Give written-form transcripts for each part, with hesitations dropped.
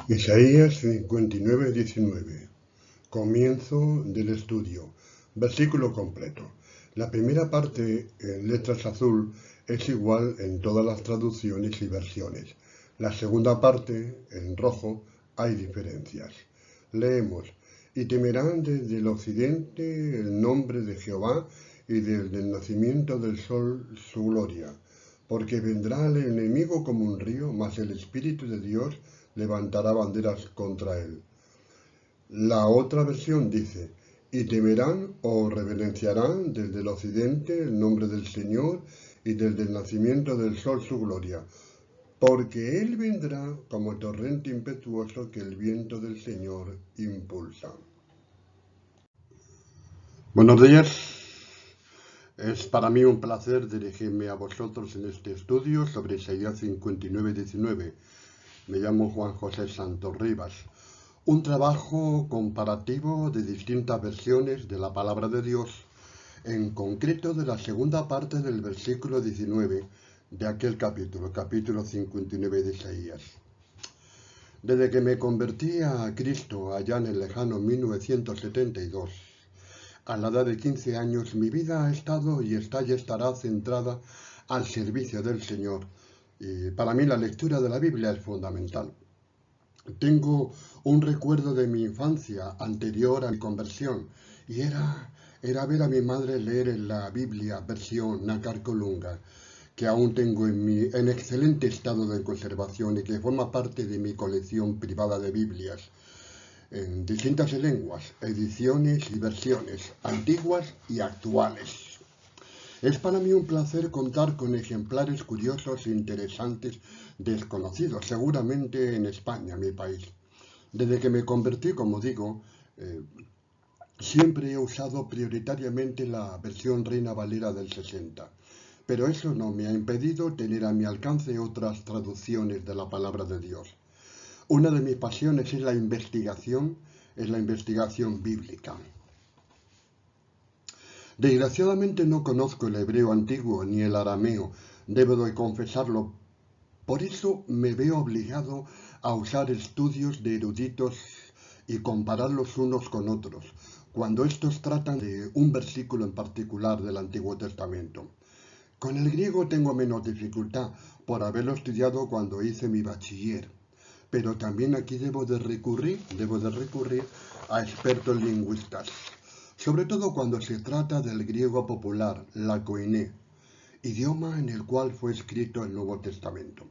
Isaías 59:19. Comienzo del estudio. Versículo completo. La primera parte en letras azul es igual en todas las traducciones y versiones. La segunda parte, en rojo, hay diferencias. Leemos: y temerán desde el occidente el nombre de Jehová y desde el nacimiento del sol su gloria. Porque vendrá el enemigo como un río, mas el Espíritu de Dios levantará banderas contra él. La otra versión dice: y temerán o reverenciarán desde el occidente el nombre del Señor y desde el nacimiento del sol su gloria. Porque él vendrá como torrente impetuoso que el viento del Señor impulsa. Buenos días. Es para mí un placer dirigirme a vosotros en este estudio sobre Isaías 59:19. Me llamo Juan José Santos Rivas. Un trabajo comparativo de distintas versiones de la palabra de Dios, en concreto de la segunda parte del versículo 19 de aquel capítulo 59 de Isaías. Desde que me convertí a Cristo allá en el lejano 1972, a la edad de 15 años, mi vida ha estado y está y estará centrada al servicio del Señor. Y para mí la lectura de la Biblia es fundamental. Tengo un recuerdo de mi infancia anterior a mi conversión y era ver a mi madre leer en la Biblia versión Nácar Colunga, que aún tengo en excelente estado de conservación y que forma parte de mi colección privada de Biblias, en distintas lenguas, ediciones y versiones, antiguas y actuales. Es para mí un placer contar con ejemplares curiosos e interesantes desconocidos, seguramente en España, mi país. Desde que me convertí, como digo, siempre he usado prioritariamente la versión Reina Valera del 60, pero eso no me ha impedido tener a mi alcance otras traducciones de la palabra de Dios. Una de mis pasiones es la investigación bíblica. Desgraciadamente no conozco el hebreo antiguo ni el arameo, debo de confesarlo. Por eso me veo obligado a usar estudios de eruditos y compararlos unos con otros, cuando estos tratan de un versículo en particular del Antiguo Testamento. Con el griego tengo menos dificultad por haberlo estudiado cuando hice mi bachiller, pero también aquí debo de recurrir a expertos lingüistas, sobre todo cuando se trata del griego popular, la koiné, idioma en el cual fue escrito el Nuevo Testamento.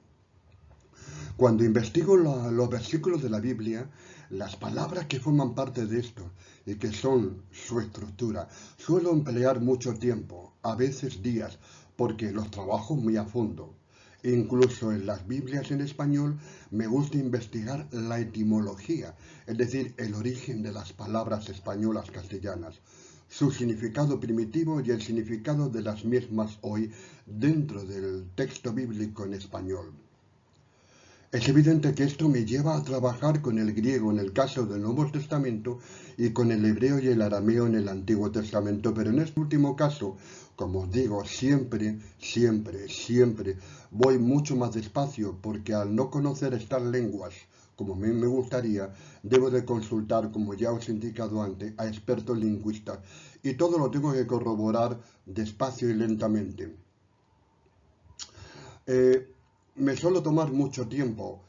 Cuando investigo los versículos de la Biblia, las palabras que forman parte de esto y que son su estructura, suelo emplear mucho tiempo, a veces días, porque los trabajo muy a fondo. Incluso en las Biblias en español me gusta investigar la etimología, es decir, el origen de las palabras españolas castellanas, su significado primitivo y el significado de las mismas hoy dentro del texto bíblico en español. Es evidente que esto me lleva a trabajar con el griego en el caso del Nuevo Testamento y con el hebreo y el arameo en el Antiguo Testamento, pero en este último caso, como os digo, siempre voy mucho más despacio, porque al no conocer estas lenguas como me gustaría, debo de consultar, como ya os he indicado antes, a expertos lingüistas. Y todo lo tengo que corroborar despacio y lentamente. Me suelo tomar mucho tiempo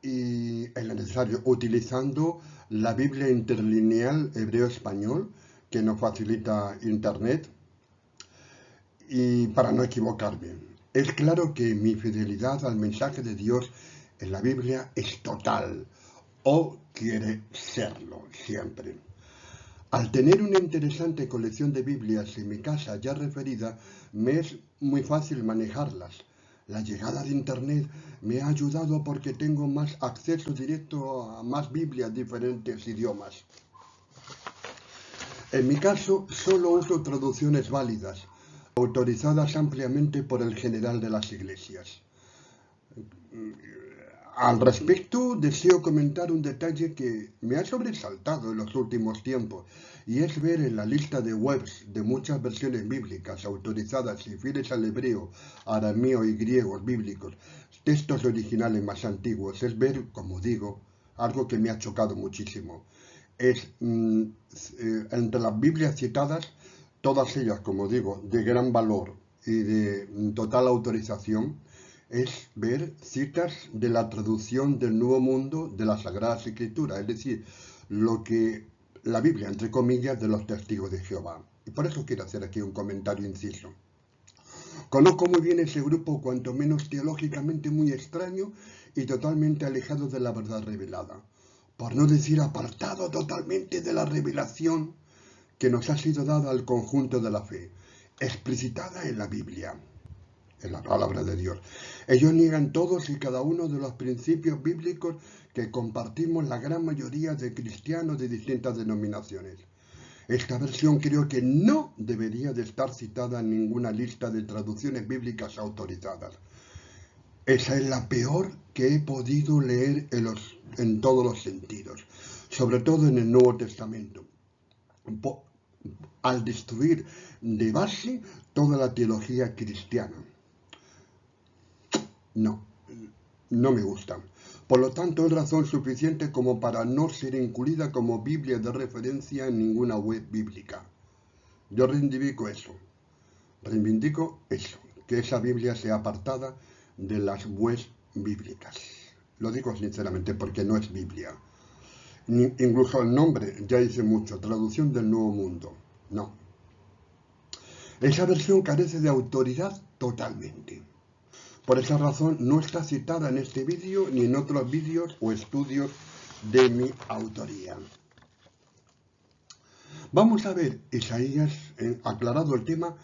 y es necesario utilizando la Biblia interlineal hebreo-español que nos facilita Internet y para no equivocarme. Es claro que mi fidelidad al mensaje de Dios en la Biblia es total o quiere serlo siempre. Al tener una interesante colección de Biblias en mi casa ya referida, me es muy fácil manejarlas. La llegada de Internet me ha ayudado porque tengo más acceso directo a más Biblias de diferentes idiomas. En mi caso, solo uso traducciones válidas, autorizadas ampliamente por el general de las iglesias. Al respecto, deseo comentar un detalle que me ha sobresaltado en los últimos tiempos, y es ver en la lista de webs de muchas versiones bíblicas autorizadas y fieles al hebreo, arameo y griego bíblicos, textos originales más antiguos, es ver, como digo, algo que me ha chocado muchísimo. Entre las Biblias citadas, todas ellas, como digo, de gran valor y de total autorización, es ver citas de la traducción del Nuevo Mundo de las Sagradas Escrituras, es decir, lo que la Biblia, entre comillas, de los testigos de Jehová. Y por eso quiero hacer aquí un comentario inciso. Conozco muy bien ese grupo, cuanto menos teológicamente muy extraño y totalmente alejado de la verdad revelada, por no decir apartado totalmente de la revelación que nos ha sido dada al conjunto de la fe, explicitada en la Biblia, en la palabra de Dios. Ellos niegan todos y cada uno de los principios bíblicos que compartimos la gran mayoría de cristianos de distintas denominaciones. Esta versión creo que no debería de estar citada en ninguna lista de traducciones bíblicas autorizadas. Esa es la peor que he podido leer en todos los sentidos, sobre todo en el Nuevo Testamento, al destruir de base toda la teología cristiana. No me gustan. Por lo tanto, es razón suficiente como para no ser incluida como Biblia de referencia en ninguna web bíblica. Yo reivindico eso, que esa Biblia sea apartada de las webs bíblicas. Lo digo sinceramente porque no es Biblia. Incluso el nombre ya dice mucho, traducción del Nuevo Mundo. No. Esa versión carece de autoridad totalmente. Por esa razón no está citada en este vídeo ni en otros vídeos o estudios de mi autoría. Vamos a ver, Isaías, aclarado el tema,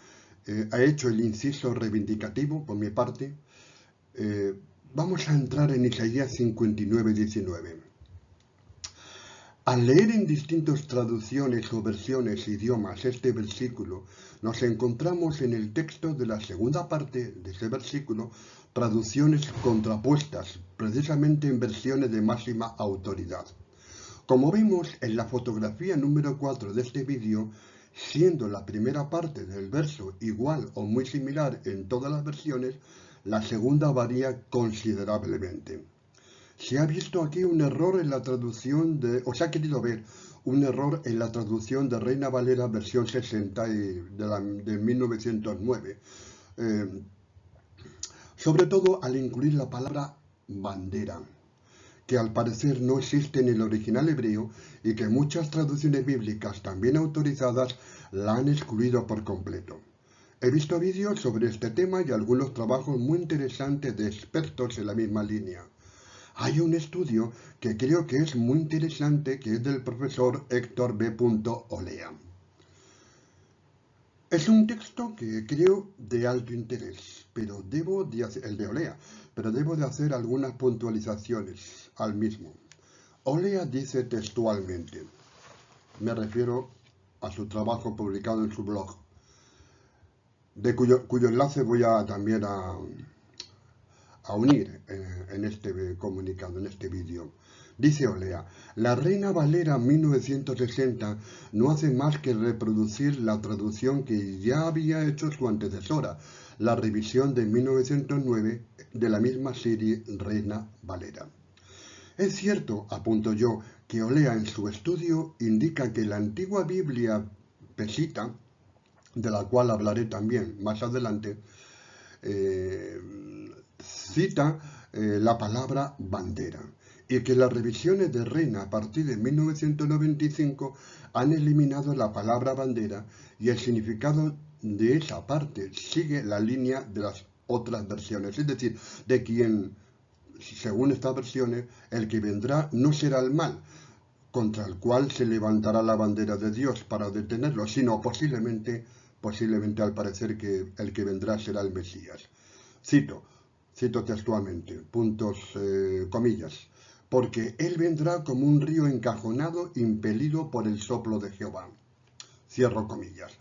ha hecho el inciso reivindicativo por mi parte. Vamos a entrar en Isaías 59:19. Al leer en distintas traducciones o versiones idiomas este versículo, nos encontramos en el texto de la segunda parte de ese versículo traducciones contrapuestas, precisamente en versiones de máxima autoridad. Como vimos en la fotografía número 4 de este vídeo, siendo la primera parte del verso igual o muy similar en todas las versiones, la segunda varía considerablemente. Se ha visto aquí un error en la traducción se ha querido ver un error en la traducción de Reina Valera versión 60 de 1909, sobre todo al incluir la palabra bandera, que al parecer no existe en el original hebreo y que muchas traducciones bíblicas también autorizadas la han excluido por completo. He visto vídeos sobre este tema y algunos trabajos muy interesantes de expertos en la misma línea. Hay un estudio que creo que es muy interesante, que es del profesor Héctor B. Olea. Es un texto que creo de alto interés, pero debo de hacer algunas puntualizaciones al mismo. Olea dice textualmente, me refiero a su trabajo publicado en su blog, de cuyo enlace voy también a unir en este comunicado, en este vídeo. Dice Olea, la Reina Valera 1960 no hace más que reproducir la traducción que ya había hecho su antecesora, la revisión de 1909 de la misma serie Reina Valera. Es cierto, apunto yo, que Olea en su estudio indica que la antigua Biblia pesita, de la cual hablaré también más adelante, eh, cita la palabra bandera y que las revisiones de Reina a partir de 1995 han eliminado la palabra bandera y el significado de esa parte sigue la línea de las otras versiones, es decir, de quien, según estas versiones, el que vendrá no será el mal, contra el cual se levantará la bandera de Dios para detenerlo, sino posiblemente al parecer que el que vendrá será el Mesías. Cito textualmente, comillas, porque él vendrá como un río encajonado, impelido por el soplo de Jehová. Cierro comillas.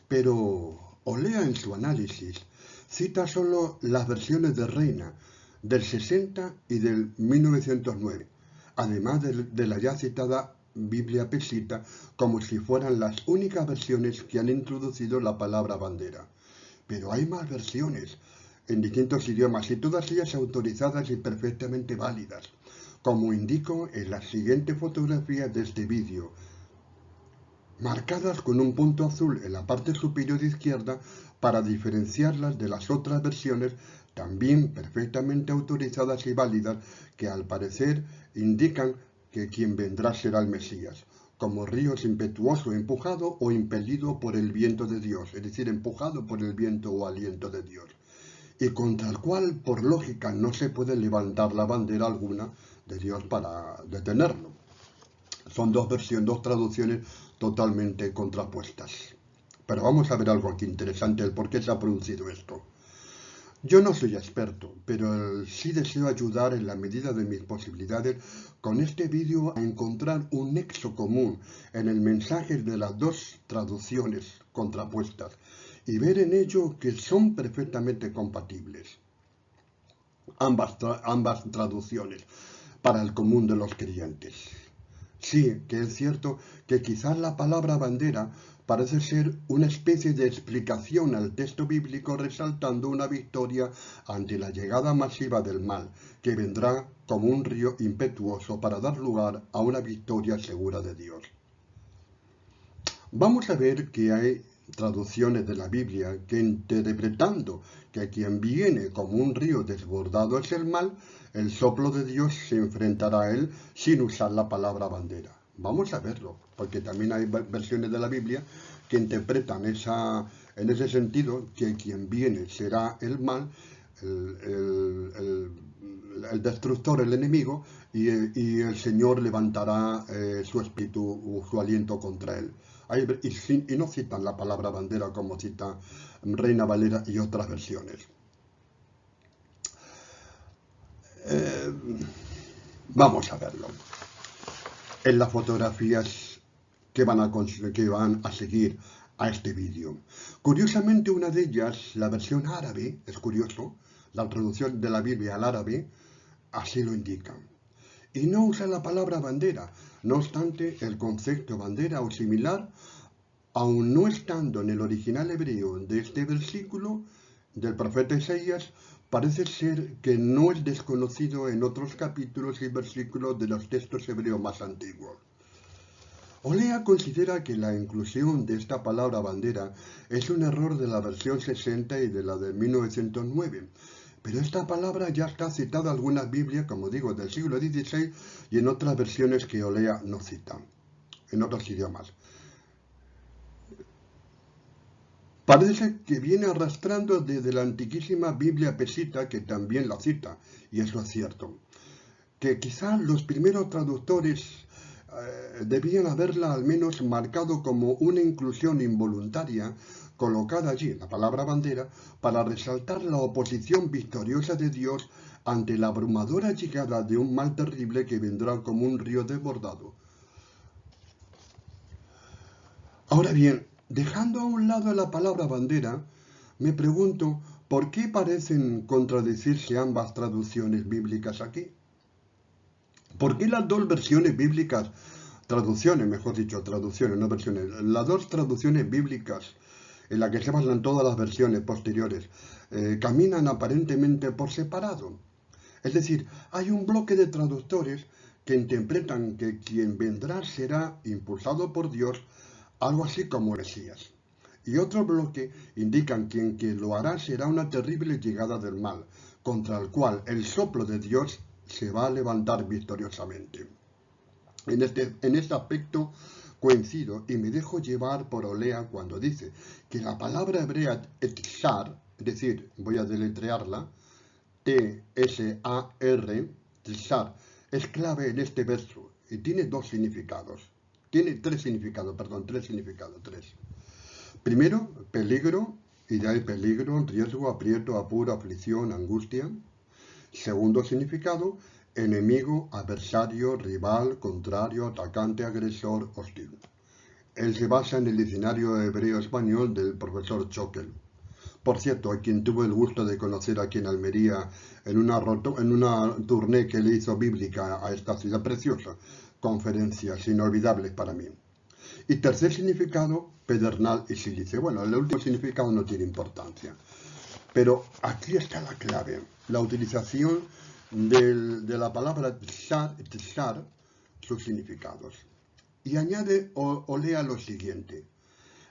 Pero Olea en su análisis cita solo las versiones de Reina del 60 y del 1909, además de la ya citada Biblia pesita, como si fueran las únicas versiones que han introducido la palabra bandera. Pero hay más versiones en distintos idiomas y todas ellas autorizadas y perfectamente válidas, como indico en la siguiente fotografía de este vídeo, marcadas con un punto azul en la parte superior izquierda para diferenciarlas de las otras versiones también perfectamente autorizadas y válidas que al parecer indican que quien vendrá será el Mesías, como ríos impetuoso, empujado o impelido por el viento de Dios, es decir, empujado por el viento o aliento de Dios, y contra el cual por lógica no se puede levantar la bandera alguna de Dios para detenerlo. Son dos traducciones totalmente contrapuestas. Pero vamos a ver algo aquí interesante, el por qué se ha producido esto. Yo no soy experto, pero sí deseo ayudar en la medida de mis posibilidades con este vídeo a encontrar un nexo común en el mensaje de las dos traducciones contrapuestas y ver en ello que son perfectamente compatibles. Ambas traducciones para el común de los creyentes. Sí, que es cierto que quizás la palabra bandera parece ser una especie de explicación al texto bíblico resaltando una victoria ante la llegada masiva del mal, que vendrá como un río impetuoso para dar lugar a una victoria segura de Dios. Vamos a ver que hay traducciones de la Biblia que interpretando que quien viene como un río desbordado es el mal, el soplo de Dios se enfrentará a él sin usar la palabra bandera. Vamos a verlo, porque también hay versiones de la Biblia que interpretan en ese sentido que quien viene será el mal, el destructor, el enemigo, y el Señor levantará su espíritu o su aliento contra él. Y no citan la palabra bandera como cita Reina Valera y otras versiones. Vamos a verlo. En las fotografías que van a seguir a este vídeo. Curiosamente, una de ellas, la versión árabe, es curioso, la traducción de la Biblia al árabe, así lo indica. Y no usa la palabra bandera. No obstante, el concepto bandera o similar, aun no estando en el original hebreo de este versículo del profeta Isaías, parece ser que no es desconocido en otros capítulos y versículos de los textos hebreos más antiguos. Olea considera que la inclusión de esta palabra bandera es un error de la versión 60 y de la de 1909, pero esta palabra ya está citada en algunas Biblias, como digo, del siglo XVI y en otras versiones que Olea no cita, en otros idiomas. Parece que viene arrastrando desde la antiquísima Biblia pesita, que también la cita, y eso es cierto, que quizás los primeros traductores debían haberla al menos marcado como una inclusión involuntaria, colocada allí, la palabra bandera, para resaltar la oposición victoriosa de Dios ante la abrumadora llegada de un mal terrible que vendrá como un río desbordado. Ahora bien, dejando a un lado la palabra bandera, me pregunto, ¿por qué parecen contradecirse ambas traducciones bíblicas aquí? ¿Por qué las dos versiones bíblicas, traducciones, no versiones, las dos traducciones bíblicas en las que se basan todas las versiones posteriores, caminan aparentemente por separado? Es decir, hay un bloque de traductores que interpretan que quien vendrá será impulsado por Dios, algo así como Mesías. Y otro bloque indican que quien lo hará será una terrible llegada del mal, contra el cual el soplo de Dios se va a levantar victoriosamente. En este aspecto coincido y me dejo llevar por Olea cuando dice que la palabra hebrea tsar, es decir, voy a deletrearla, T-S-A-R, tsar, es clave en este verso y tiene dos significados. Tiene tres significados. Primero, peligro, y de ahí peligro, riesgo, aprieto, apuro, aflicción, angustia. Segundo significado, enemigo, adversario, rival, contrario, atacante, agresor, hostil. Él se basa en el diccionario hebreo-español del profesor Choquel. Por cierto, a quien tuve el gusto de conocer aquí en Almería en una tournée que le hizo bíblica a esta ciudad preciosa. Conferencias inolvidables para mí. Y tercer significado, pedernal y silicio. Bueno, el último significado no tiene importancia. Pero aquí está la clave, la utilización de la palabra tsar, sus significados. Y añade o lea lo siguiente.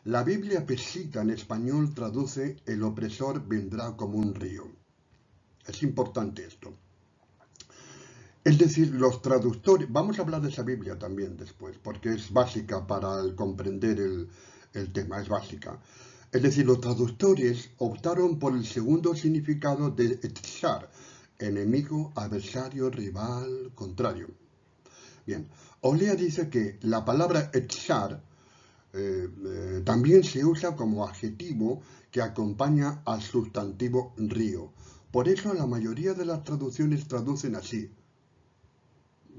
La Biblia Peshitta en español traduce el opresor vendrá como un río. Es importante esto. Es decir, los traductores, vamos a hablar de esa Biblia también después, porque es básica para comprender el tema, es básica. Es decir, los traductores optaron por el segundo significado de tsar, enemigo, adversario, rival, contrario. Bien, Olea dice que la palabra tsar también se usa como adjetivo que acompaña al sustantivo río. Por eso la mayoría de las traducciones traducen así,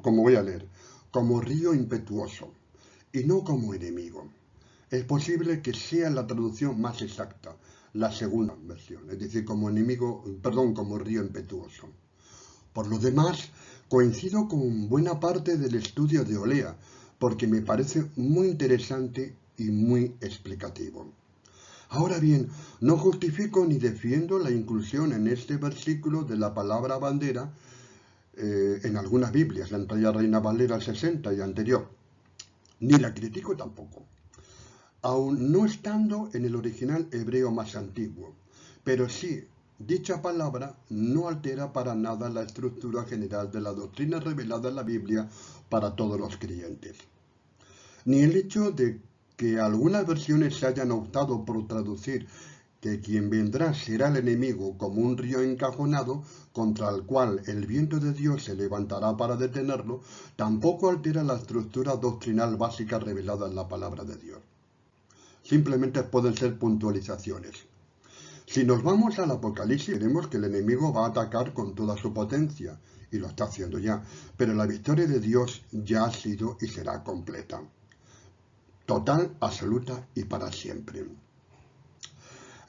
como voy a leer, como río impetuoso, y no como enemigo. Es posible que sea la traducción más exacta, la segunda versión, es decir, como como río impetuoso. Por lo demás, coincido con buena parte del estudio de Olea, porque me parece muy interesante y muy explicativo. Ahora bien, no justifico ni defiendo la inclusión en este versículo de la palabra bandera en algunas Biblias, la Reina Valera 60 y anterior, ni la critico tampoco, aun no estando en el original hebreo más antiguo, pero sí, dicha palabra no altera para nada la estructura general de la doctrina revelada en la Biblia para todos los creyentes. Ni el hecho de que algunas versiones se hayan optado por traducir que quien vendrá será el enemigo como un río encajonado contra el cual el viento de Dios se levantará para detenerlo, tampoco altera la estructura doctrinal básica revelada en la palabra de Dios. Simplemente pueden ser puntualizaciones. Si nos vamos al Apocalipsis, veremos que el enemigo va a atacar con toda su potencia, y lo está haciendo ya, pero la victoria de Dios ya ha sido y será completa. Total, absoluta y para siempre.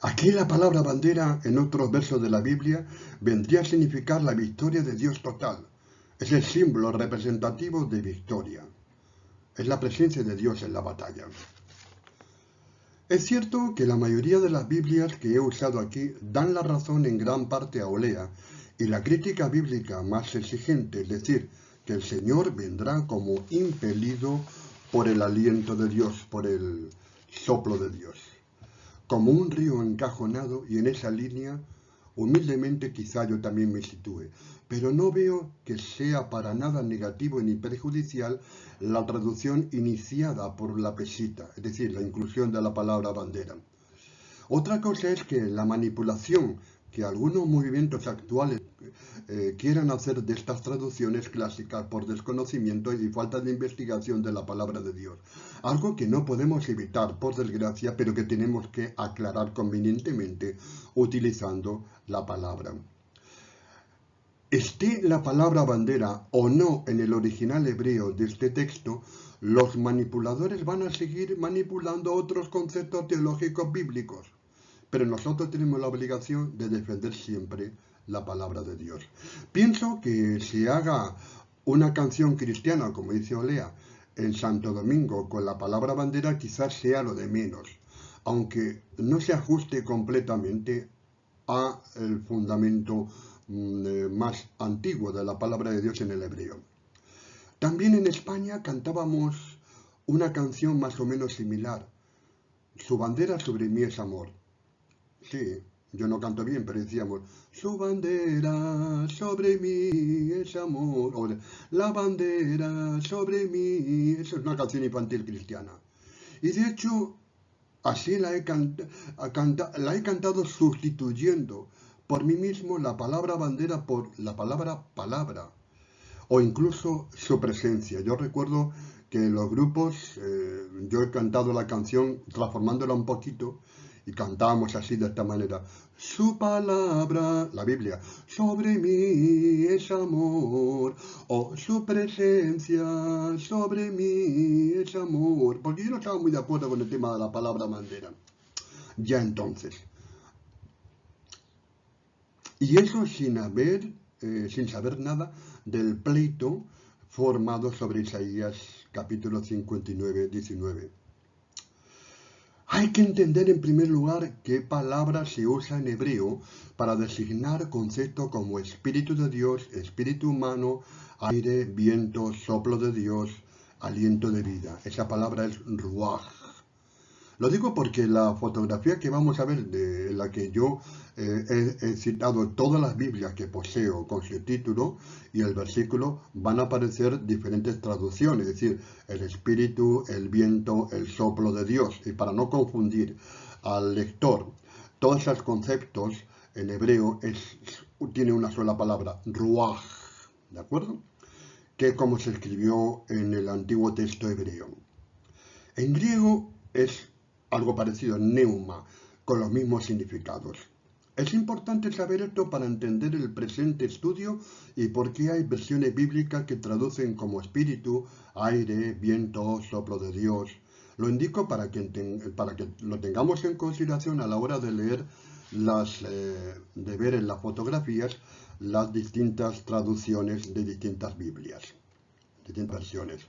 Aquí la palabra bandera en otros versos de la Biblia vendría a significar la victoria de Dios total. Es el símbolo representativo de victoria. Es la presencia de Dios en la batalla. Es cierto que la mayoría de las Biblias que he usado aquí dan la razón en gran parte a Olea, y la crítica bíblica más exigente, es decir, que el Señor vendrá como impelido por el aliento de Dios, por el soplo de Dios, como un río encajonado, y en esa línea, humildemente quizá yo también me sitúe, pero no veo que sea para nada negativo ni perjudicial la traducción iniciada por la Peshitta, es decir, la inclusión de la palabra bandera. Otra cosa es que la manipulación que algunos movimientos actuales quieran hacer de estas traducciones clásicas por desconocimiento y falta de investigación de la palabra de Dios. Algo que no podemos evitar, por desgracia, pero que tenemos que aclarar convenientemente utilizando la palabra. Esté la palabra bandera o no en el original hebreo de este texto, los manipuladores van a seguir manipulando otros conceptos teológicos bíblicos. Pero nosotros tenemos la obligación de defender siempre la palabra de Dios. Pienso que si haga una canción cristiana, como dice Olea, en Santo Domingo con la palabra bandera, quizás sea lo de menos, aunque no se ajuste completamente a el fundamento más antiguo de la palabra de Dios en el hebreo. También en España cantábamos una canción más o menos similar. Su bandera sobre mí es amor. Sí, yo no canto bien, pero decíamos, su bandera sobre mí es amor. O la bandera sobre mí. Eso es una canción infantil cristiana. Y de hecho, así la he cantado sustituyendo por mí mismo la palabra bandera por la palabra palabra. O incluso su presencia. Yo recuerdo que en los grupos yo he cantado la canción transformándola un poquito y cantábamos así de esta manera. Su palabra, la Biblia, sobre mí es amor. O su presencia sobre mí es amor. Porque yo no estaba muy de acuerdo con el tema de la palabra bandera. Ya entonces. Y eso sin saber nada del pleito formado sobre Isaías capítulo 59, 19. Hay que entender en primer lugar qué palabra se usa en hebreo para designar conceptos como espíritu de Dios, espíritu humano, aire, viento, soplo de Dios, aliento de vida. Esa palabra es ruach. Lo digo porque la fotografía que vamos a ver, de la que yo he citado todas las Biblias que poseo con su título y el versículo, van a aparecer diferentes traducciones, es decir, el espíritu, el viento, el soplo de Dios. Y para no confundir al lector, todos esos conceptos en hebreo tiene una sola palabra, ruach, ¿de acuerdo? Que es como se escribió en el antiguo texto hebreo. En griego es algo parecido, neuma, con los mismos significados. Es importante saber esto para entender el presente estudio y por qué hay versiones bíblicas que traducen como espíritu, aire, viento, soplo de Dios. Lo indico para que lo tengamos en consideración a la hora de leer de ver en las fotografías las distintas traducciones de distintas Biblias, distintas versiones.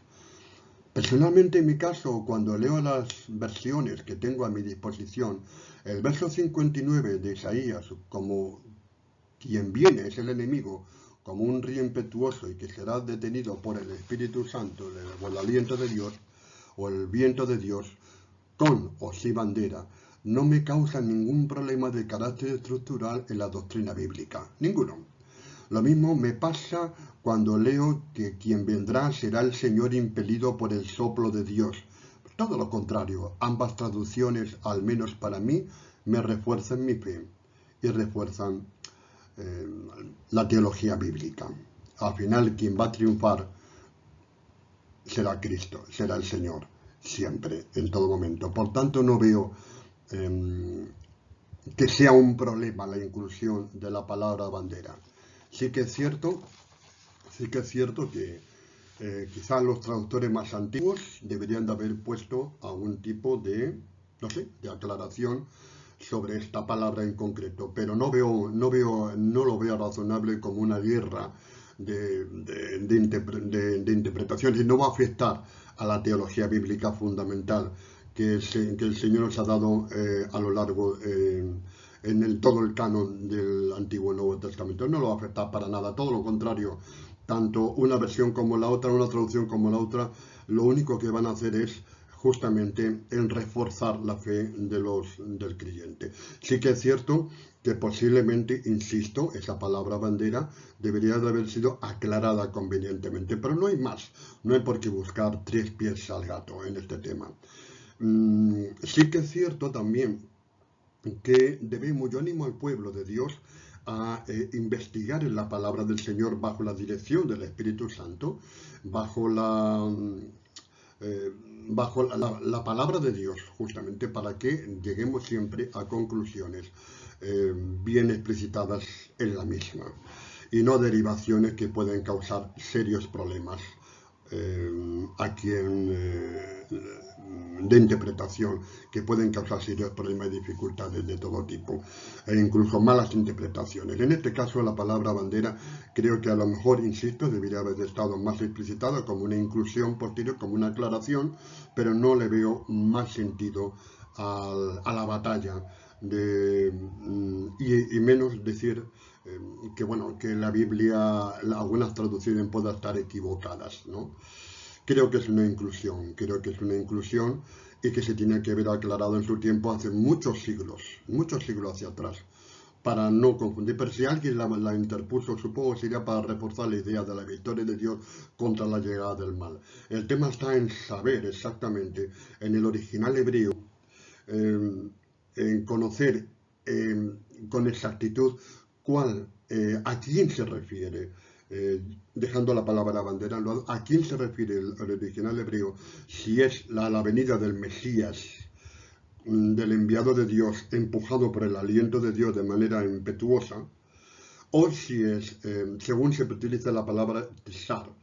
Personalmente, en mi caso, cuando leo las versiones que tengo a mi disposición, el verso 59 de Isaías, como quien viene es el enemigo, como un río impetuoso y que será detenido por el Espíritu Santo, o el aliento de Dios, o el viento de Dios, con o sin bandera, no me causa ningún problema de carácter estructural en la doctrina bíblica. Ninguno. Lo mismo me pasa cuando leo que quien vendrá será el Señor impelido por el soplo de Dios. Todo lo contrario, ambas traducciones, al menos para mí, me refuerzan mi fe y refuerzan la teología bíblica. Al final, quien va a triunfar será Cristo, será el Señor, siempre, en todo momento. Por tanto, no veo que sea un problema la inclusión de la palabra bandera. Sí que es cierto que quizás los traductores más antiguos deberían de haber puesto algún tipo de, no sé, de aclaración sobre esta palabra en concreto, pero no lo veo razonable como una guerra de interpretaciones y no va a afectar a la teología bíblica fundamental que el Señor nos ha dado a lo largo en todo el canon del Antiguo y Nuevo Testamento. No lo va a afectar para nada, todo lo contrario. Tanto una versión como la otra, una traducción como la otra, lo único que van a hacer es justamente en reforzar la fe del creyente. Sí que es cierto que posiblemente, insisto, esa palabra bandera debería de haber sido aclarada convenientemente, pero no hay más, no hay por qué buscar tres pies al gato en este tema. Sí que es cierto también que debemos, yo animo al pueblo de Dios a investigar en la palabra del Señor bajo la dirección del Espíritu Santo, bajo la palabra de Dios, justamente para que lleguemos siempre a conclusiones bien explicitadas en la misma y no derivaciones que pueden causar serios problemas de interpretación, que pueden causar serios problemas y dificultades de todo tipo, e incluso malas interpretaciones. En este caso, la palabra bandera, creo que a lo mejor, insisto, debería haber estado más explicitada como una inclusión posterior, como una aclaración, pero no le veo más sentido a la batalla y menos decir que bueno, que la Biblia, algunas traducciones puedan estar equivocadas, ¿no? Creo que es una inclusión y que se tiene que haber aclarado en su tiempo hace muchos siglos hacia atrás, para no confundir. Pero si alguien la interpuso, supongo que sería para reforzar la idea de la victoria de Dios contra la llegada del mal. El tema está en saber exactamente, en el original hebreo, eh, en conocer con exactitud a quién se refiere, dejando la palabra bandera a un lado, a quién se refiere el original hebreo, si es la venida del Mesías, del enviado de Dios, empujado por el aliento de Dios de manera impetuosa, o si es, según se utiliza la palabra tsar,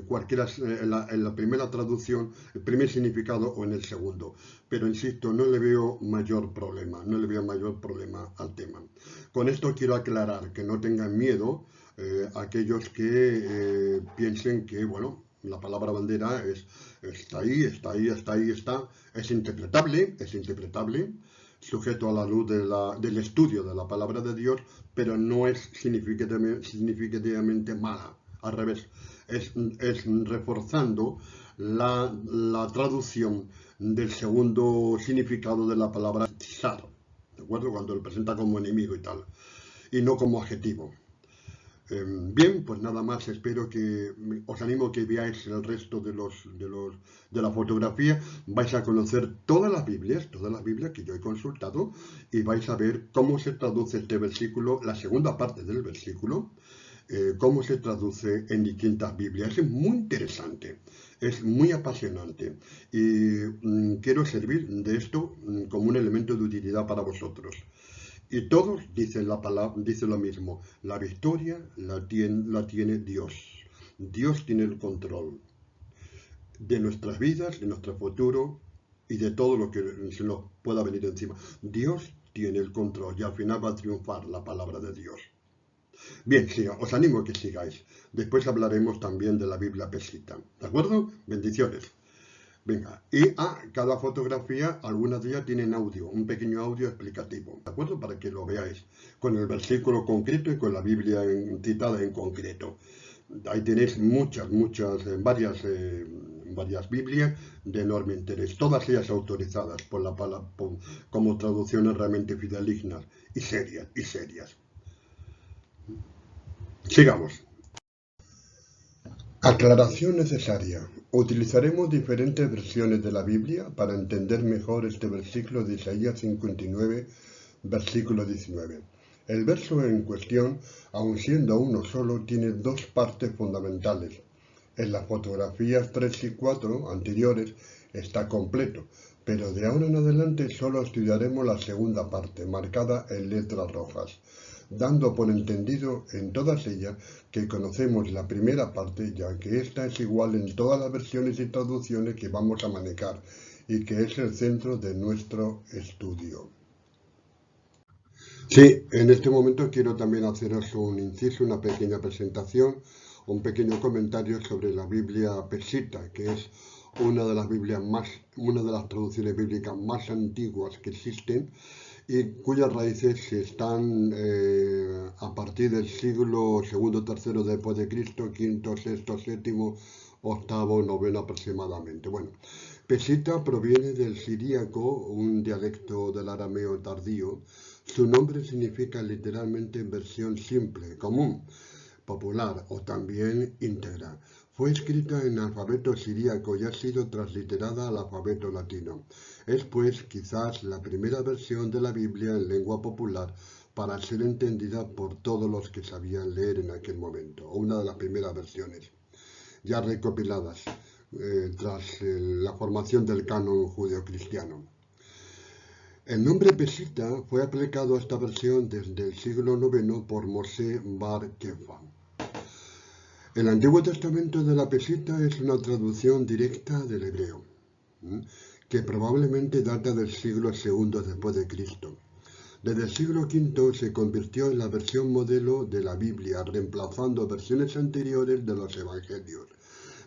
cualquiera en la primera traducción, el primer significado o en el segundo. Pero insisto, no le veo mayor problema al tema. Con esto quiero aclarar que no tengan miedo aquellos que piensen que, bueno, la palabra bandera está ahí, es interpretable, sujeto a la luz del estudio de la palabra de Dios, pero no es significativamente mala. Al revés, es reforzando la traducción del segundo significado de la palabra tsar, ¿de acuerdo? Cuando lo presenta como enemigo y tal, y no como adjetivo. Bien, pues nada más, espero que os animo a que veáis el resto de la fotografía. Vais a conocer todas las Biblias que yo he consultado, y vais a ver cómo se traduce este versículo, la segunda parte del versículo, cómo se traduce en distintas Biblias. Es muy interesante, es muy apasionante, y quiero servir de esto como un elemento de utilidad para vosotros. Y todos dicen dicen lo mismo: la victoria la tiene Dios. Dios tiene el control de nuestras vidas, de nuestro futuro y de todo lo que se nos pueda venir encima. Dios tiene el control y al final va a triunfar la palabra de Dios. Bien, os animo a que sigáis. Después hablaremos también de la Biblia pesita. ¿De acuerdo? Bendiciones. Venga, y cada fotografía, algunas de ellas tienen audio, un pequeño audio explicativo, ¿de acuerdo? Para que lo veáis, con el versículo concreto y con la Biblia citada en concreto. Ahí tenéis varias Biblias de enorme interés, todas ellas autorizadas como traducciones realmente fidedignas y serias. Sigamos. Aclaración necesaria. Utilizaremos diferentes versiones de la Biblia para entender mejor este versículo de Isaías 59, versículo 19. El verso en cuestión, aun siendo uno solo, tiene dos partes fundamentales. En las fotografías 3 y 4 anteriores está completo, pero de ahora en adelante solo estudiaremos la segunda parte, marcada en letras rojas, dando por entendido en todas ellas que conocemos la primera parte, ya que esta es igual en todas las versiones y traducciones que vamos a manejar, y que es el centro de nuestro estudio. Sí, en este momento quiero también haceros un inciso, una pequeña presentación, un pequeño comentario sobre la Biblia pesita, que es una de las traducciones bíblicas más antiguas que existen, y cuyas raíces están a partir del siglo II, III después de Cristo, V, VI, VII, VIII, IX aproximadamente. Bueno, pesita proviene del siríaco, un dialecto del arameo tardío. Su nombre significa literalmente versión simple, común, popular o también íntegra. Fue escrita en alfabeto siríaco y ha sido transliterada al alfabeto latino. Es pues quizás la primera versión de la Biblia en lengua popular para ser entendida por todos los que sabían leer en aquel momento, o una de las primeras versiones ya recopiladas tras la formación del canon judeocristiano. El nombre pesita fue aplicado a esta versión desde el siglo IX por Moshe Bar Kefa. El Antiguo Testamento de la pesita es una traducción directa del hebreo, que probablemente data del siglo II después de Cristo. Desde el siglo V se convirtió en la versión modelo de la Biblia, reemplazando versiones anteriores de los Evangelios.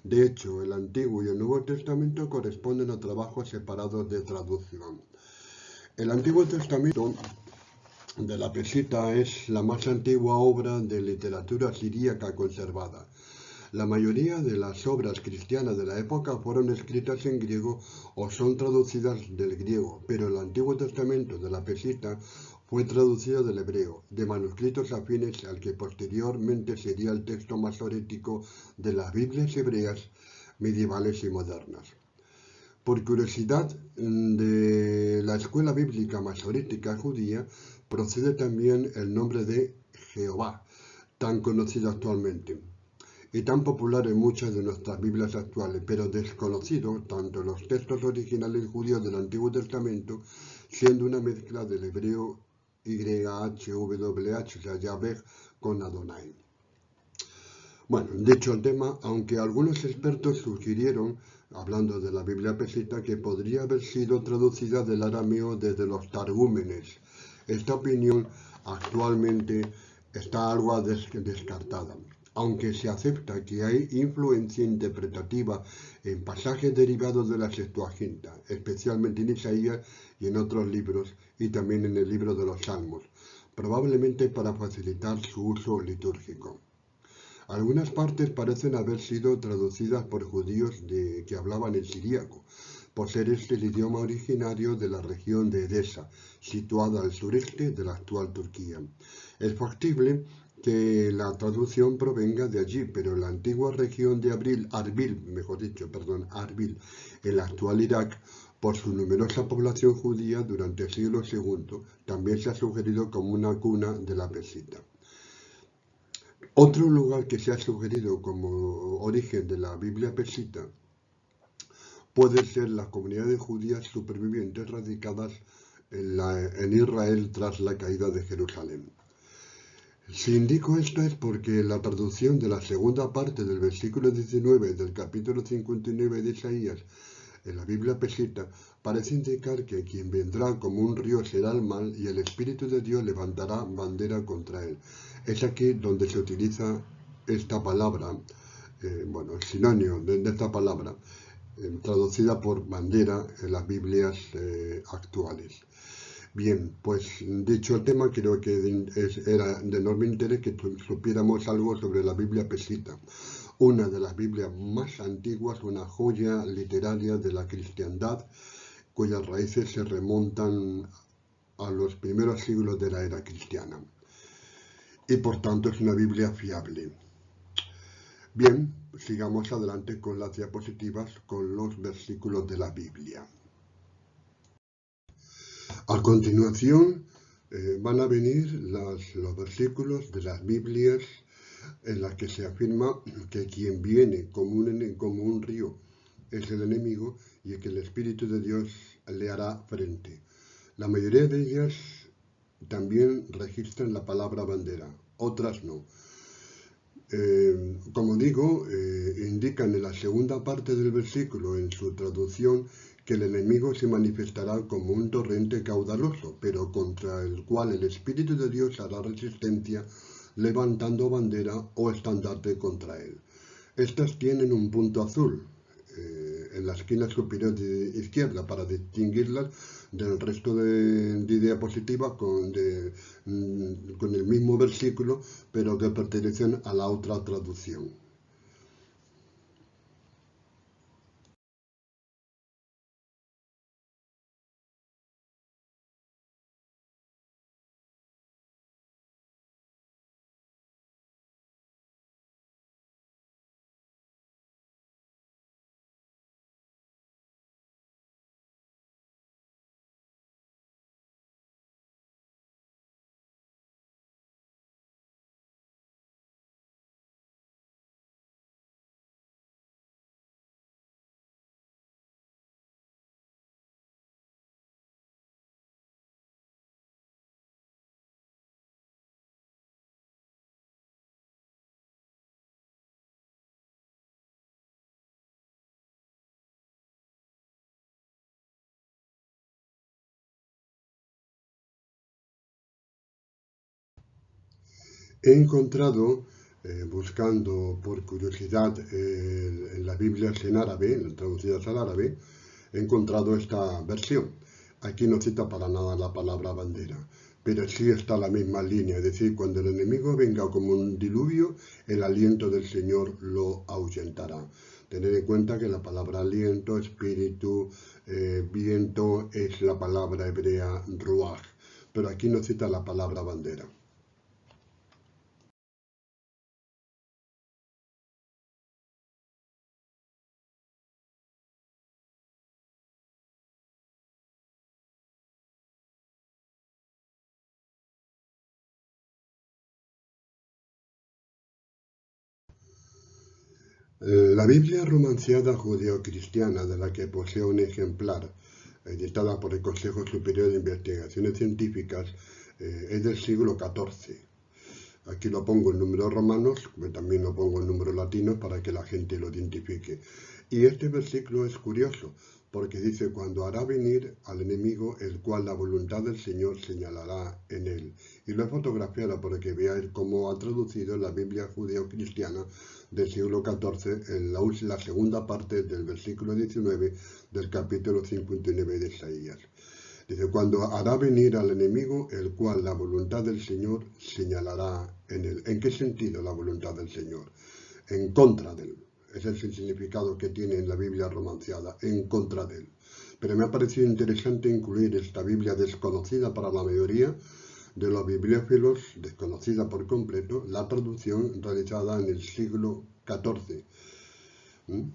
De hecho, el Antiguo y el Nuevo Testamento corresponden a trabajos separados de traducción. El Antiguo Testamento de la Peshitta es la más antigua obra de literatura siríaca conservada. La mayoría de las obras cristianas de la época fueron escritas en griego o son traducidas del griego, pero el Antiguo Testamento de la Peshitta fue traducido del hebreo, de manuscritos afines al que posteriormente sería el texto masorético de las Biblias hebreas medievales y modernas. Por curiosidad de la escuela bíblica masorética judía procede también el nombre de Jehová, tan conocido actualmente y tan popular en muchas de nuestras Biblias actuales, pero desconocido tanto en los textos originales judíos del Antiguo Testamento, siendo una mezcla del hebreo YHWH, o sea, Yahweh, con Adonai. Bueno, dicho el tema, aunque algunos expertos sugirieron, hablando de la Biblia pesita, que podría haber sido traducida del arameo desde los targúmenes, esta opinión actualmente está algo descartada, aunque se acepta que hay influencia interpretativa en pasajes derivados de la Septuaginta, especialmente en Isaías y en otros libros, y también en el libro de los Salmos, probablemente para facilitar su uso litúrgico. Algunas partes parecen haber sido traducidas por judíos que hablaban el siríaco, por ser este el idioma originario de la región de Edesa, situada al sureste de la actual Turquía. Es factible que la traducción provenga de allí, pero en la antigua región de Arbil, en la actual Irak, por su numerosa población judía durante el siglo II, también se ha sugerido como una cuna de la pesita. Otro lugar que se ha sugerido como origen de la Biblia pesita puede ser las comunidades judías supervivientes radicadas en Israel tras la caída de Jerusalén. Si indico esto es porque la traducción de la segunda parte del versículo 19 del capítulo 59 de Isaías en la Biblia pesita parece indicar que quien vendrá como un río será el mal y el Espíritu de Dios levantará bandera contra él. Es aquí donde se utiliza esta palabra, el sinónimo de esta palabra, traducida por bandera en las Biblias actuales. Bien, pues dicho el tema, creo que era de enorme interés que supiéramos algo sobre la Biblia pesita, una de las Biblias más antiguas, una joya literaria de la cristiandad, cuyas raíces se remontan a los primeros siglos de la era cristiana. Y por tanto es una Biblia fiable. Bien, sigamos adelante con las diapositivas, con los versículos de la Biblia. A continuación van a venir los versículos de las Biblias en las que se afirma que quien viene como un río es el enemigo y que el Espíritu de Dios le hará frente. La mayoría de ellas también registran la palabra bandera, otras no. Como digo, indican en la segunda parte del versículo, en su traducción, que el enemigo se manifestará como un torrente caudaloso, pero contra el cual el Espíritu de Dios hará resistencia, levantando bandera o estandarte contra él. Estas tienen un punto azul en la esquina superior izquierda para distinguirlas del resto de diapositivas con el mismo versículo, pero que pertenecen a la otra traducción. He encontrado, buscando por curiosidad en las Biblias en árabe, traducidas al árabe, he encontrado esta versión. Aquí no cita para nada la palabra bandera, pero sí está la misma línea, es decir, cuando el enemigo venga como un diluvio, el aliento del Señor lo ahuyentará. Tened en cuenta que la palabra aliento, espíritu, viento es la palabra hebrea ruach, pero aquí no cita la palabra bandera. La Biblia romanciada judeocristiana, de la que poseo un ejemplar, editada por el Consejo Superior de Investigaciones Científicas, es del siglo XIV. Aquí lo pongo en números romanos, pero también lo pongo en números latinos para que la gente lo identifique. Y este versículo es curioso, porque dice, cuando hará venir al enemigo, el cual la voluntad del Señor señalará en él. Y lo he fotografiado para que veáis cómo ha traducido la Biblia judeo-cristiana del siglo XIV en la segunda parte del versículo 19 del capítulo 59 de Isaías. Dice, cuando hará venir al enemigo, el cual la voluntad del Señor señalará en él. ¿En qué sentido la voluntad del Señor? En contra de él. Ese es el significado que tiene en la Biblia romanciada, en contra de él. Pero me ha parecido interesante incluir esta Biblia desconocida para la mayoría de los bibliófilos, desconocida por completo, la traducción realizada en el siglo XIV. ¿Mm?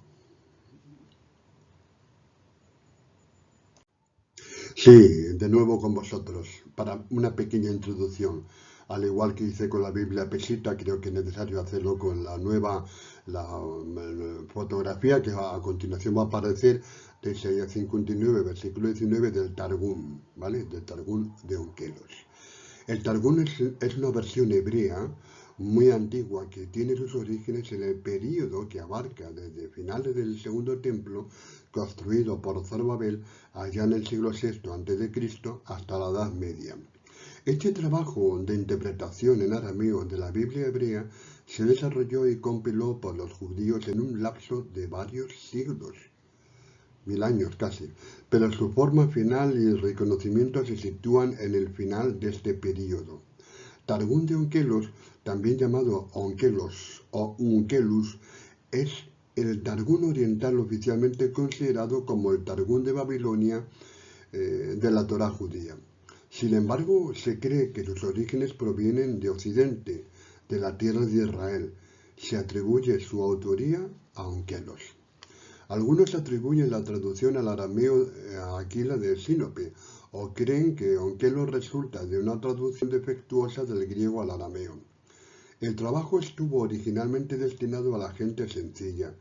Sí, de nuevo con vosotros, para una pequeña introducción. Al igual que hice con la Biblia Pesita, creo que es necesario hacerlo con la nueva fotografía que a continuación va a aparecer de Isaías 59, versículo 19 del Targum, ¿vale? Del Targum de Onkelos. El Targum es una versión hebrea muy antigua que tiene sus orígenes en el período que abarca desde finales del Segundo Templo, construido por Zorobabel allá en el siglo VI a.C., hasta la Edad Media. Este trabajo de interpretación en arameo de la Biblia hebrea se desarrolló y compiló por los judíos en un lapso de varios siglos, 1000 años casi, pero su forma final y reconocimiento se sitúan en el final de este período. Targum de Onkelos, también llamado Onkelos o Unkelus, es el Targum oriental oficialmente considerado como el Targum de Babilonia de la Torá judía. Sin embargo, se cree que sus orígenes provienen de Occidente, de la tierra de Israel. Se atribuye su autoría a Onkelos. Algunos atribuyen la traducción al arameo a Aquila de Sinope, o creen que Onkelos resulta de una traducción defectuosa del griego al arameo. El trabajo estuvo originalmente destinado a la gente sencilla,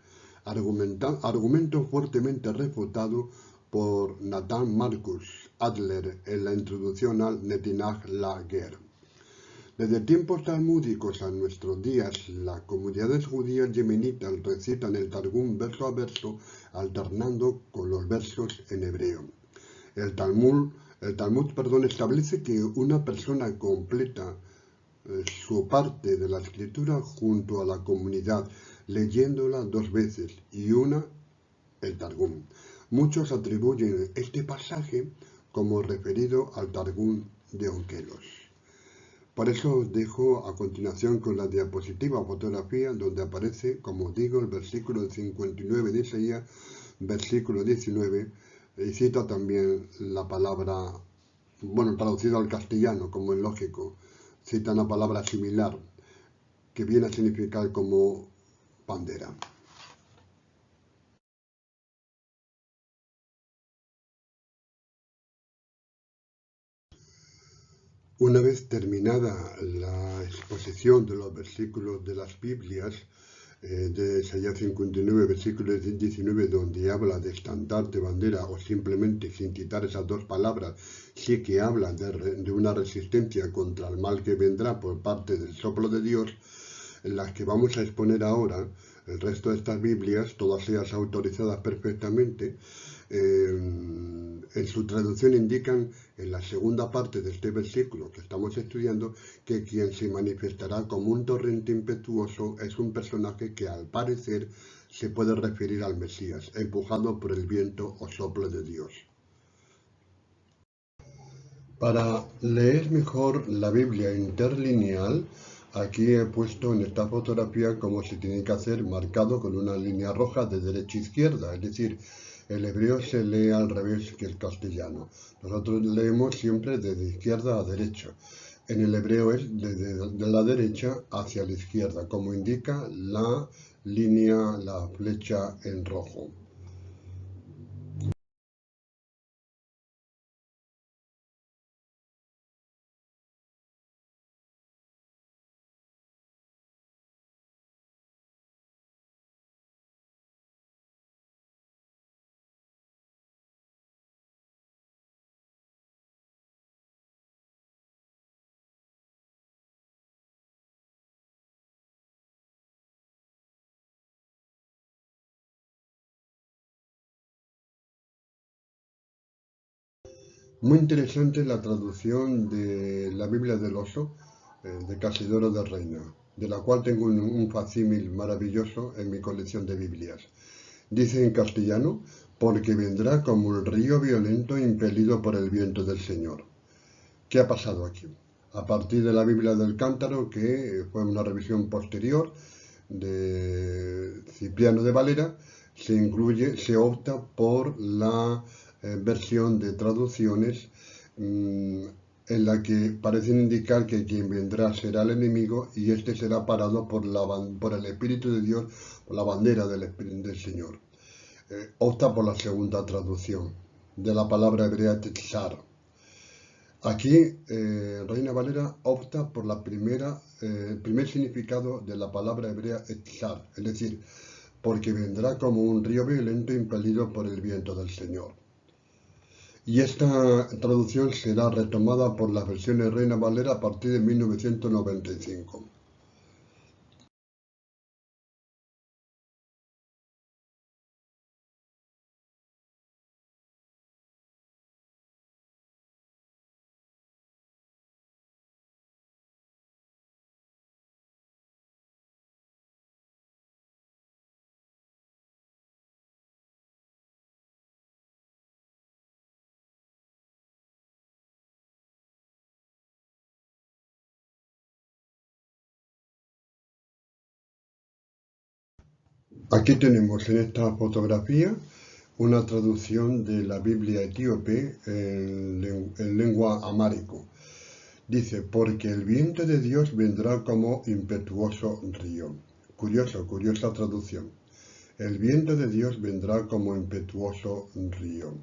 argumento fuertemente refutado por Nathan Marcus Adler en la introducción al Netinach Lager. Desde tiempos talmúdicos a nuestros días, las comunidades judías yemenitas recitan el Targum verso a verso, alternando con los versos en hebreo. El Talmud establece que una persona completa su parte de la escritura junto a la comunidad, leyéndola 2 veces, y una, el Targum. Muchos atribuyen este pasaje como referido al Targum de Onkelos. Por eso os dejo a continuación con la diapositiva o fotografía donde aparece, como digo, el versículo 59 de Isaías, versículo 19, y cita también la palabra, bueno, traducido al castellano, como es lógico, cita una palabra similar que viene a significar como bandera. Una vez terminada la exposición de los versículos de las Biblias, de Isaías 59, versículo 19, donde habla de estandarte, bandera, o simplemente sin quitar esas dos palabras, sí que habla de una resistencia contra el mal que vendrá por parte del soplo de Dios, las que vamos a exponer ahora, el resto de estas Biblias, todas ellas autorizadas perfectamente, en su traducción indican en la segunda parte de este versículo que estamos estudiando que quien se manifestará como un torrente impetuoso es un personaje que al parecer se puede referir al Mesías, empujado por el viento o soplo de Dios. Para leer mejor la Biblia interlineal, aquí he puesto en esta fotografía cómo se tiene que hacer, marcado con una línea roja de derecha a izquierda, es decir, el hebreo se lee al revés que el castellano. Nosotros leemos siempre desde izquierda a derecha. En el hebreo es de la derecha hacia la izquierda, como indica la línea, la flecha en rojo. Muy interesante la traducción de la Biblia del Oso, de Casidoro de Reina, de la cual tengo un facsímil maravilloso en mi colección de Biblias. Dice en castellano, porque vendrá como el río violento impelido por el viento del Señor. ¿Qué ha pasado aquí? A partir de la Biblia del Cántaro, que fue una revisión posterior de Cipriano de Valera, se opta por la versión de traducciones en la que parecen indicar que quien vendrá será el enemigo y este será parado por el Espíritu de Dios, por la bandera del Señor. Opta por la segunda traducción de la palabra hebrea tetzar. Aquí, Reina Valera opta por el primer significado de la palabra hebrea etzar, es decir, porque vendrá como un río violento impelido por el viento del Señor. Y esta traducción será retomada por las versiones Reina Valera a partir de 1995. Aquí tenemos en esta fotografía una traducción de la Biblia etíope en lengua amárico. Dice, porque el viento de Dios vendrá como impetuoso río. Curiosa traducción. El viento de Dios vendrá como impetuoso río.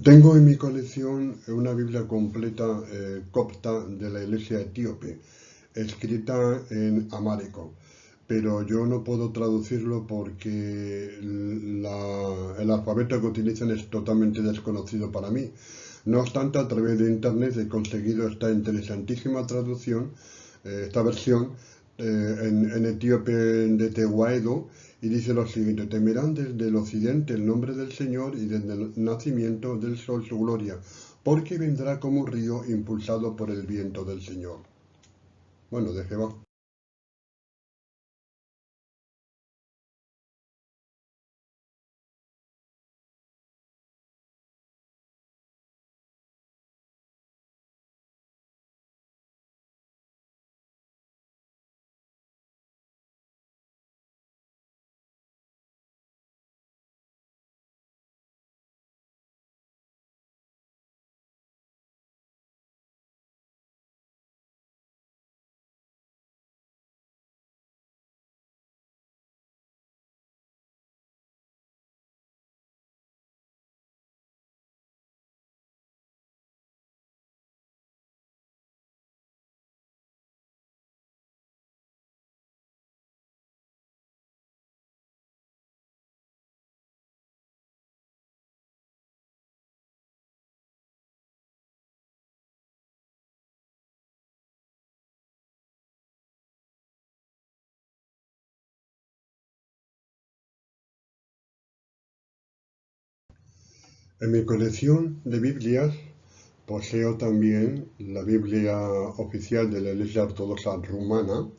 Tengo en mi colección una Biblia completa copta de la iglesia etíope, escrita en amárico, pero yo no puedo traducirlo porque el alfabeto que utilizan es totalmente desconocido para mí. No obstante, a través de internet he conseguido esta interesantísima traducción, esta versión en etíope de Tehuaedo, y dice lo siguiente: temerán desde el occidente el nombre del Señor y desde el nacimiento del sol su gloria, porque vendrá como un río impulsado por el viento del Señor. Bueno, de Jehová. En mi colección de Biblias poseo también la Biblia oficial de la Iglesia Ortodoxa Rumana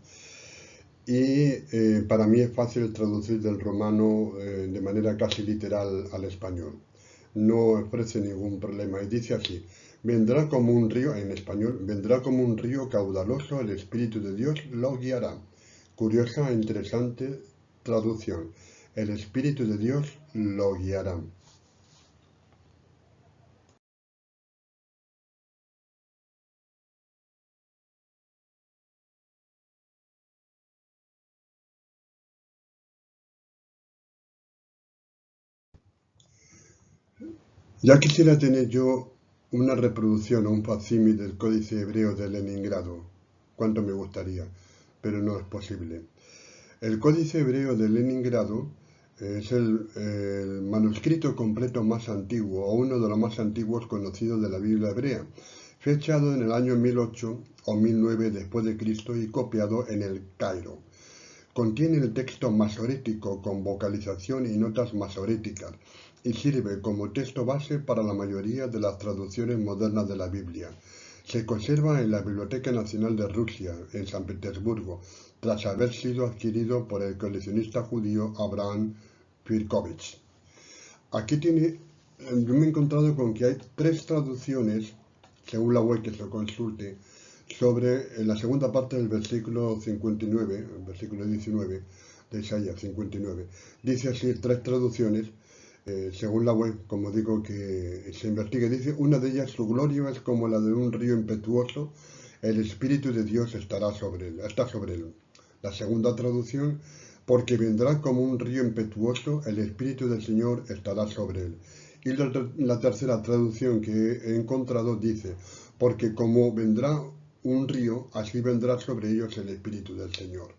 y para mí es fácil traducir del romano de manera casi literal al español. No ofrece ningún problema y dice así: vendrá como un río, en español, vendrá como un río caudaloso, el Espíritu de Dios lo guiará. Curiosa e interesante traducción. El Espíritu de Dios lo guiará. Ya quisiera tener yo una reproducción o un facsímil del Códice Hebreo de Leningrado. Cuánto me gustaría, pero no es posible. El Códice Hebreo de Leningrado es el manuscrito completo más antiguo, o uno de los más antiguos conocidos de la Biblia hebrea, fechado en el año 1008 o 1009 después de Cristo y copiado en el Cairo. Contiene el texto masorético con vocalización y notas masoréticas y sirve como texto base para la mayoría de las traducciones modernas de la Biblia. Se conserva en la Biblioteca Nacional de Rusia, en San Petersburgo, tras haber sido adquirido por el coleccionista judío Abraham Firkovich. Aquí yo me he encontrado con que hay 3 traducciones, según la web que se consulte, sobre la segunda parte del versículo 59, el versículo 19 de Isaías 59. Dice así 3 traducciones, según la web, como digo, que se investigue. Dice: una de ellas, su gloria es como la de un río impetuoso, el Espíritu de Dios está sobre él. La segunda traducción: porque vendrá como un río impetuoso, el Espíritu del Señor estará sobre él. Y la tercera traducción que he encontrado dice: porque como vendrá un río, así vendrá sobre ellos el Espíritu del Señor.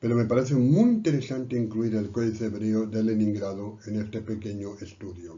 Pero me parece muy interesante incluir el Códice Hebreo de Leningrado en este pequeño estudio.